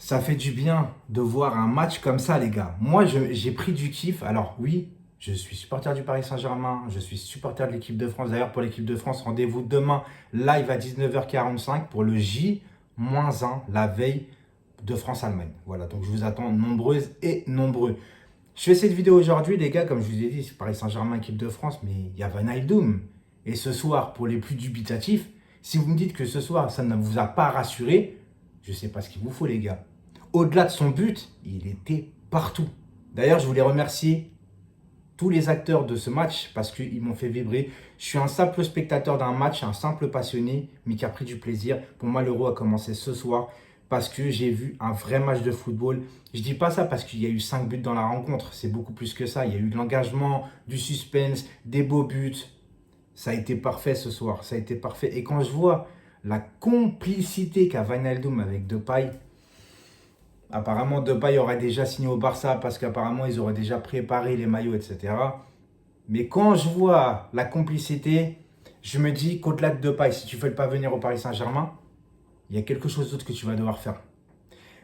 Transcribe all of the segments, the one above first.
Ça fait du bien de voir un match comme ça, les gars. Moi, j'ai pris du kiff. Alors oui, je suis supporter du Paris Saint-Germain. Je suis supporter de l'équipe de France. D'ailleurs, pour l'équipe de France, rendez-vous demain, live à 19h45 pour le J-1, la veille de France-Allemagne. Voilà, donc je vous attends nombreuses et nombreux. Je fais cette vidéo aujourd'hui, les gars, comme je vous ai dit, c'est Paris Saint-Germain, équipe de France, mais il y a Wijnaldum. Et ce soir, pour les plus dubitatifs, si vous me dites que ce soir, ça ne vous a pas rassuré, je ne sais pas ce qu'il vous faut, les gars. Au-delà de son but, il était partout. D'ailleurs, je voulais remercier tous les acteurs de ce match parce qu'ils m'ont fait vibrer. Je suis un simple spectateur d'un match, un simple passionné, mais qui a pris du plaisir. Pour moi, l'Euro a commencé ce soir parce que j'ai vu un vrai match de football. Je ne dis pas ça parce qu'il y a eu 5 buts dans la rencontre. C'est beaucoup plus que ça. Il y a eu de l'engagement, du suspense, des beaux buts. Ça a été parfait ce soir. Ça a été parfait. Et quand je vois la complicité qu'a Wijnaldum avec Depay, apparemment, Depay aurait déjà signé au Barça parce qu'apparemment, ils auraient déjà préparé les maillots, etc. Mais quand je vois la complicité, je me dis qu'au-delà de Depay, si tu ne veux pas venir au Paris Saint-Germain, il y a quelque chose d'autre que tu vas devoir faire.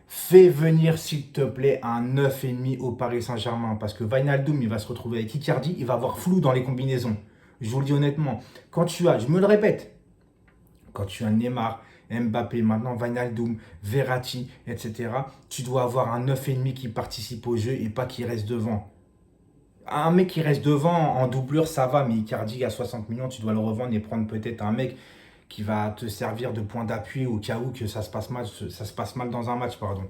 Fais venir, s'il te plaît, un 9,5 au Paris Saint-Germain. Parce que Wijnaldum, il va se retrouver avec Icardi, il va avoir flou dans les combinaisons. Je vous le dis honnêtement. Quand tu as, je me le répète, quand tu as Neymar, Mbappé, maintenant Wijnaldum, Verratti, etc., tu dois avoir un 9,5 qui participe au jeu et pas qui reste devant. Un mec qui reste devant en doublure, ça va, mais Icardi à 60 millions, tu dois le revendre et prendre peut-être un mec qui va te servir de point d'appui au cas où que ça se passe mal dans un match, pardon.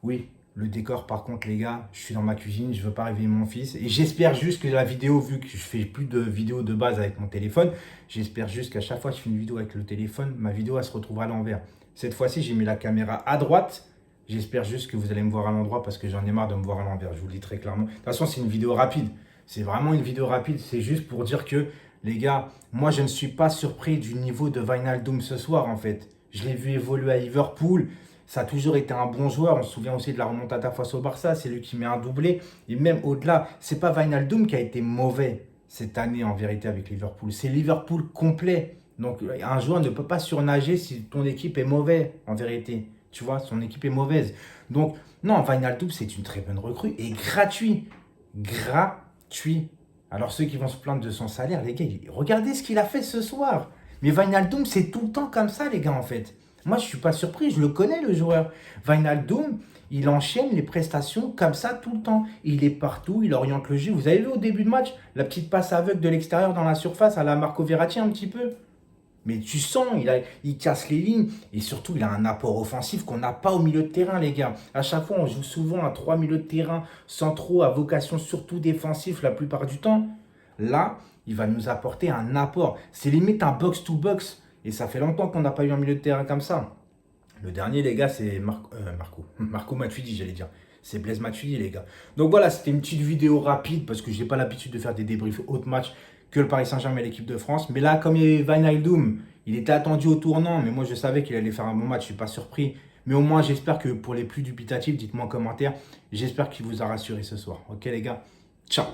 Oui, le décor, par contre, les gars, je suis dans ma cuisine, je ne veux pas réveiller mon fils. Et j'espère juste que la vidéo, vu que je fais plus de vidéos de base avec mon téléphone, j'espère juste qu'à chaque fois que je fais une vidéo avec le téléphone, ma vidéo, elle se retrouvera à l'envers. Cette fois-ci, j'ai mis la caméra à droite. J'espère juste que vous allez me voir à l'endroit parce que j'en ai marre de me voir à l'envers. Je vous le dis très clairement. De toute façon, c'est une vidéo rapide. C'est vraiment une vidéo rapide. C'est juste pour dire que, les gars, moi, je ne suis pas surpris du niveau de Wijnaldum ce soir, en fait. Je l'ai vu évoluer à Liverpool. Ça a toujours été un bon joueur. On se souvient aussi de la remontada face au Barça. C'est lui qui met un doublé. Et même au-delà, c'est pas Wijnaldum qui a été mauvais cette année en vérité avec Liverpool. C'est Liverpool complet. Donc un joueur ne peut pas surnager si ton équipe est mauvaise en vérité. Tu vois, son équipe est mauvaise. Donc non, Wijnaldum, c'est une très bonne recrue et gratuit. Gratuit. Alors ceux qui vont se plaindre de son salaire, les gars, regardez ce qu'il a fait ce soir. Mais Wijnaldum, c'est tout le temps comme ça, les gars, en fait. Moi, je ne suis pas surpris, je le connais, le joueur. Wijnaldum, il enchaîne les prestations comme ça tout le temps. Il est partout, il oriente le jeu. Vous avez vu au début de match, la petite passe aveugle de l'extérieur dans la surface à la Marco Verratti un petit peu. Mais tu sens, il casse les lignes et surtout, il a un apport offensif qu'on n'a pas au milieu de terrain, les gars. À chaque fois, on joue souvent à 3 milieux de terrain centraux à vocation surtout défensif la plupart du temps. Là, il va nous apporter un apport. C'est limite un box-to-box. Et ça fait longtemps qu'on n'a pas eu un milieu de terrain comme ça. Le dernier, les gars, c'est Marco Matuidi, j'allais dire. C'est Blaise Matuidi, les gars. Donc voilà, c'était une petite vidéo rapide parce que je n'ai pas l'habitude de faire des débriefs haut match que le Paris Saint-Germain et l'équipe de France. Mais là, comme il y avait Wijnaldum, il était attendu au tournant. Mais moi, je savais qu'il allait faire un bon match. Je ne suis pas surpris. Mais au moins, j'espère que pour les plus dubitatifs, dites-moi en commentaire. J'espère qu'il vous a rassuré ce soir. Ok, les gars. Ciao.